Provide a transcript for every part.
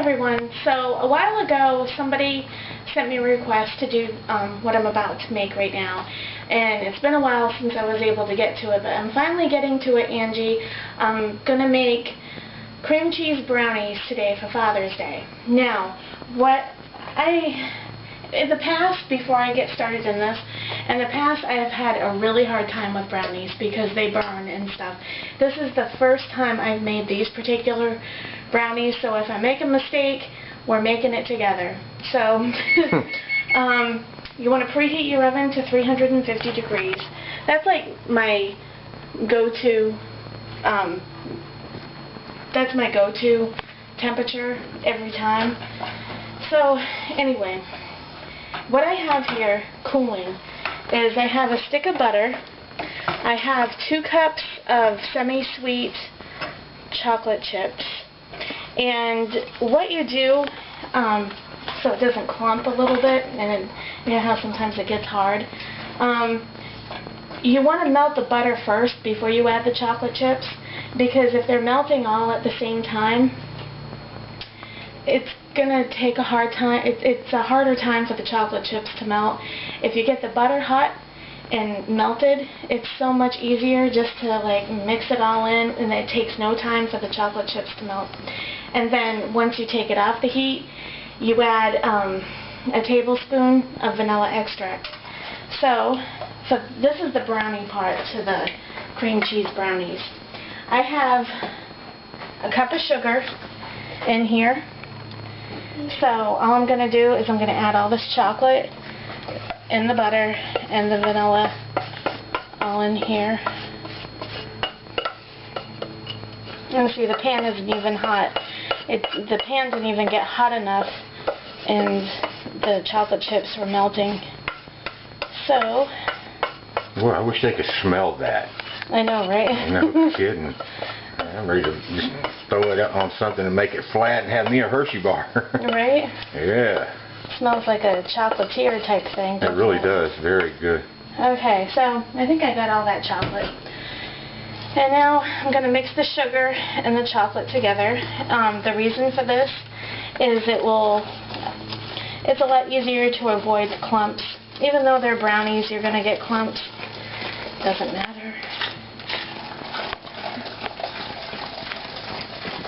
everyone. So a while ago somebody sent me a request to do what I'm about to make right now, and it's been a while since I was able to get to it, but I'm finally getting to it, Angie. I'm gonna make cream cheese brownies today for Father's Day. Now, in the past, before I get started in this, in the past I have had a really hard time with brownies because they burn and stuff. This is the first time I've made these particular brownies, so if I make a mistake, we're making it together. So, you want to preheat your oven to 350 degrees. That's like my go-to, temperature every time. So, anyway, what I have here cooling is I have a stick of butter, I have 2 cups of semi-sweet chocolate chips, and what you do, so it doesn't clump a little bit, and you know how sometimes it gets hard, you want to melt the butter first before you add the chocolate chips, because if they're melting all at the same time, it's gonna take a hard time. It's a harder time for the chocolate chips to melt. If you get the butter hot and melted, it's so much easier just to like mix it all in, and it takes no time for the chocolate chips to melt. And then once you take it off the heat, you add a tablespoon of vanilla extract. So this is the brownie part to the cream cheese brownies. I have a cup of sugar in here. So all I'm going to do is I'm going to add all this chocolate and the butter and the vanilla all in here. And see, the pan isn't even hot. The pan didn't even get hot enough, and the chocolate chips were melting. So, well, I wish they could smell that. I know, right? No kidding. I'm ready to just throw it on something and make it flat and have me a Hershey bar. Right? Yeah. Smells like a chocolatier type thing. It really does. Very good. Okay, so I think I got all that chocolate. And now I'm going to mix the sugar and the chocolate together. The reason for this is it's a lot easier to avoid clumps. Even though they're brownies, you're going to get clumps. Doesn't matter.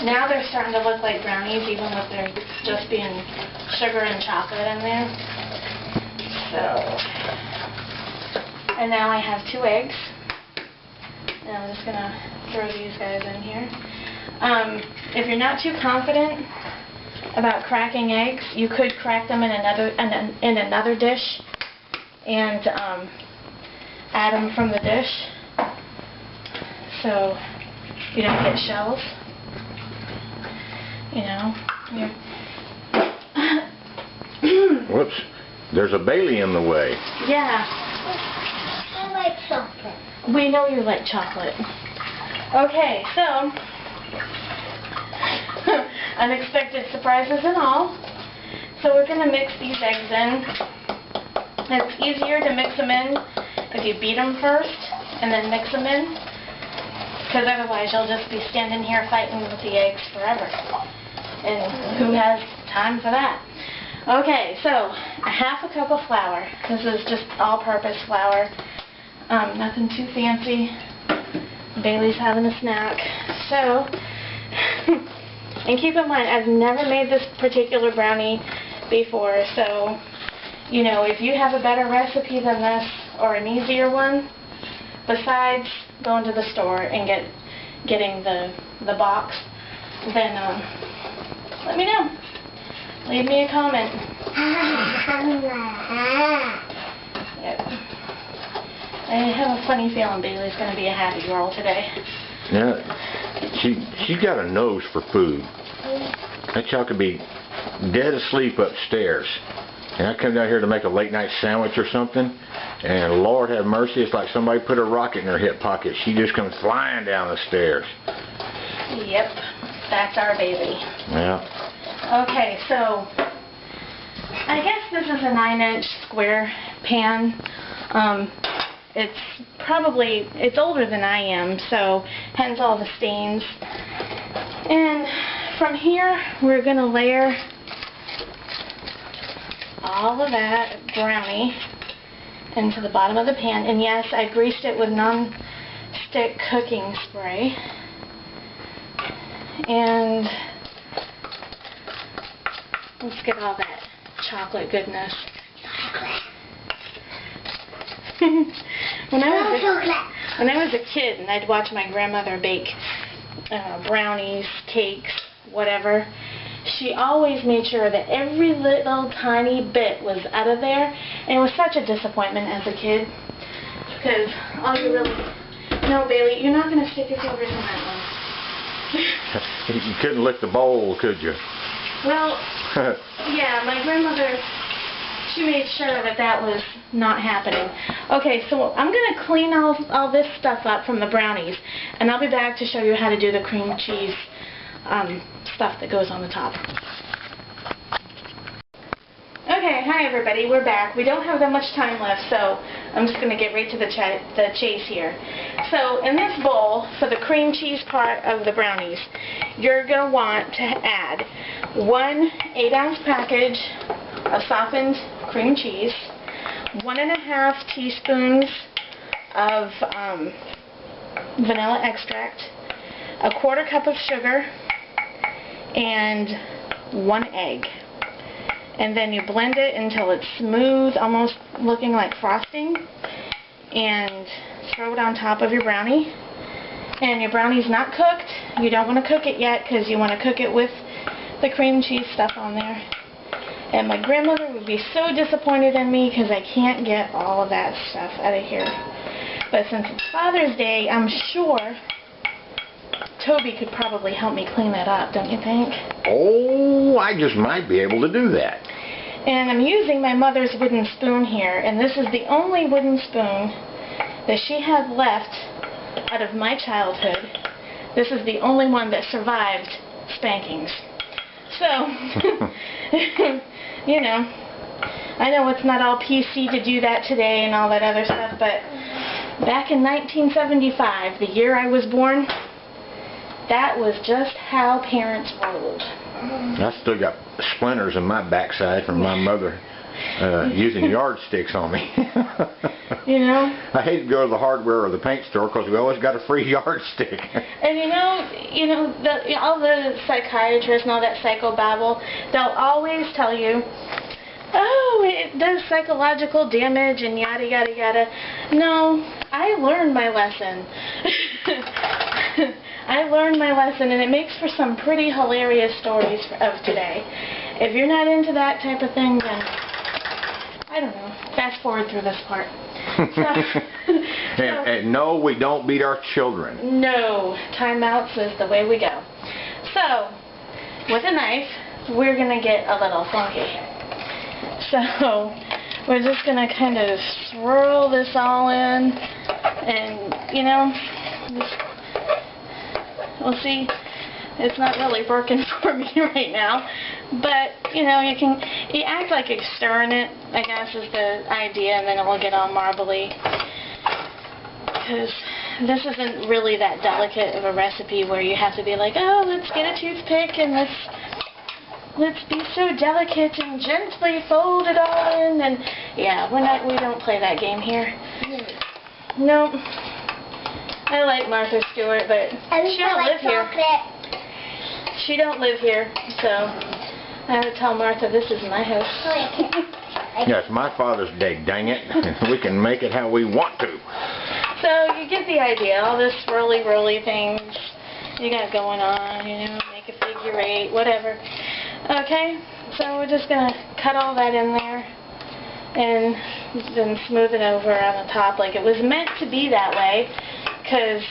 Now they're starting to look like brownies, even with there just being sugar and chocolate in there. So, and now I have 2 eggs. And I'm just going to throw these guys in here. If you're not too confident about cracking eggs, you could crack them in another dish and add them from the dish, so you don't get shells. You know. Whoops. There's a Bailey in the way. Yeah. I like chocolate. We know you like chocolate. Okay, so unexpected surprises and all. So we're going to mix these eggs in. It's easier to mix them in if you beat them first and then mix them in, because otherwise you'll just be standing here fighting with the eggs forever. And who has time for that? Okay, so a ½ cup of flour. This is just all-purpose flour. Nothing too fancy. Bailey's having a snack. So, and keep in mind, I've never made this particular brownie before, so, you know, if you have a better recipe than this, or an easier one, besides going to the store and getting the box, then let me know. Leave me a comment. Yep. I have a funny feeling Bailey's going to be a happy girl today. Yeah, she got a nose for food. That child could be dead asleep upstairs, and I come down here to make a late night sandwich or something, and Lord have mercy, it's like somebody put a rocket in her hip pocket. She just comes flying down the stairs. Yep, that's our baby. Yeah. Okay, so I guess this is a 9-inch square pan. It's older than I am, so hence all the stains. And from here, we're going to layer all of that brownie into the bottom of the pan. And yes, I greased it with non-stick cooking spray. And let's get all that chocolate goodness. When I was a kid and I'd watch my grandmother bake brownies, cakes, whatever, she always made sure that every little tiny bit was out of there, and it was such a disappointment as a kid, because all you really... No, Bailey, you're not going to stick your fingers in that one. You couldn't lick the bowl, could you? Well, yeah, my grandmother, she made sure that that was not happening. Okay, so I'm going to clean all this stuff up from the brownies, and I'll be back to show you how to do the cream cheese stuff that goes on the top. Okay, hi everybody, we're back. We don't have that much time left, so I'm just going to get right to the chase here. So in this bowl, for the cream cheese part of the brownies, you're going to want to add 1 8-ounce package of softened cream cheese, 1.5 teaspoons of vanilla extract, 1/4 cup of sugar, and 1 egg. And then you blend it until it's smooth, almost looking like frosting, and throw it on top of your brownie. And your brownie's not cooked. You don't want to cook it yet because you want to cook it with the cream cheese stuff on there. And my grandmother would be so disappointed in me because I can't get all of that stuff out of here. But since it's Father's Day, I'm sure Toby could probably help me clean that up, don't you think? Oh, I just might be able to do that. And I'm using my mother's wooden spoon here, and this is the only wooden spoon that she had left out of my childhood. This is the only one that survived spankings. So, you know, I know it's not all PC to do that today and all that other stuff, but back in 1975, the year I was born, that was just how parents rolled. I still got splinters in my backside from my mother using yardsticks on me. You know? I hate to go to the hardware or the paint store because we always got a free yardstick. And you know, all the psychiatrists and all that psychobabble, they'll always tell you, oh, it does psychological damage and yada yada yada. No, I learned my lesson. I learned my lesson, and it makes for some pretty hilarious stories of today. If you're not into that type of thing, then, I don't know, fast forward through this part. And no, we don't beat our children. No, timeouts is the way we go. So, with a knife, we're going to get a little funky. So, we're just going to kind of swirl this all in, and, you know, just... Well, see, it's not really working for me right now, but, you know, you act like you're stirring it, I guess, is the idea, and then it will get all marbly, because this isn't really that delicate of a recipe where you have to be like, oh, let's get a toothpick, and let's be so delicate and gently fold it all in, and, yeah, we don't play that game here. Nope. I like Martha Stewart, but she don't live here. She don't live here, so I would tell Martha this is my house. Yeah, it's my Father's Day, dang it. We can make it how we want to. So you get the idea, all this swirly-roly things you got going on, you know, make a figure 8, whatever. Okay, so we're just going to cut all that in there and then smooth it over on the top like it was meant to be that way. Because,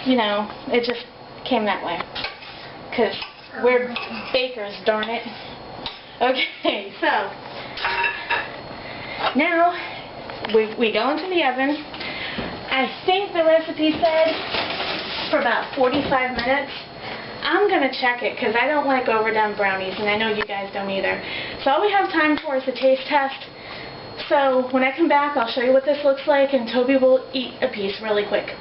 you know, it just came that way. Because we're bakers, darn it. Okay, so, now, we go into the oven. I think the recipe said for about 45 minutes. I'm going to check it because I don't like overdone brownies, and I know you guys don't either. So all we have time for is a taste test. So when I come back, I'll show you what this looks like, and Toby will eat a piece really quick.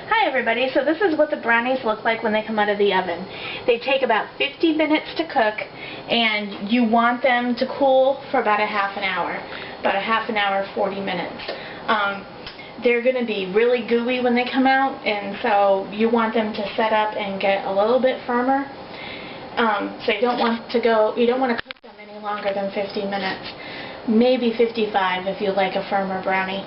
Hi everybody, so this is what the brownies look like when they come out of the oven. They take about 50 minutes to cook, and you want them to cool for about a half an hour. About a half an hour, 40 minutes. They're going to be really gooey when they come out, and so you want them to set up and get a little bit firmer. So you don't want to cook them any longer than 50 minutes. Maybe 55 if you like a firmer brownie.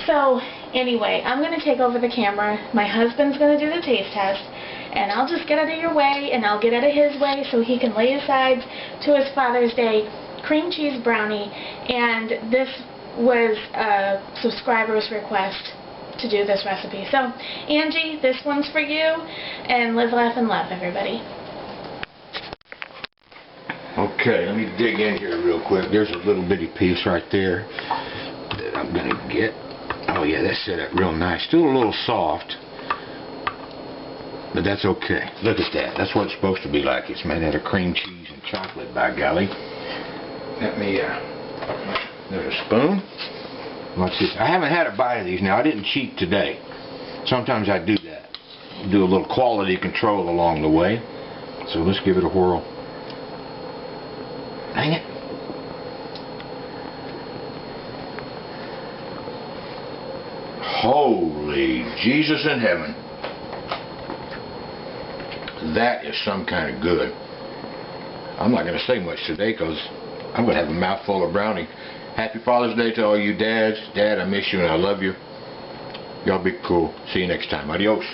So anyway, I'm going to take over the camera. My husband's going to do the taste test, and I'll just get out of your way and I'll get out of his way so he can lay aside to his Father's Day cream cheese brownie. And this was a subscriber's request to do this recipe. So Angie, this one's for you, and live, laugh, and love, everybody. Okay, let me dig in here real quick. There's a little bitty piece right there that I'm going to get. Oh yeah, that's set up real nice. Still a little soft, but that's okay. Look at that. That's what it's supposed to be like. It's made out of cream cheese and chocolate, by golly. Let me, there's a spoon. Watch this. I haven't had a bite of these now. I didn't cheat today. Sometimes I do that. Do a little quality control along the way. So let's give it a whirl. Dang it. Holy Jesus in heaven. That is some kind of good. I'm not going to say much today because I'm going to have a mouthful of brownie. Happy Father's Day to all you dads. Dad, I miss you and I love you. Y'all be cool. See you next time. Adios.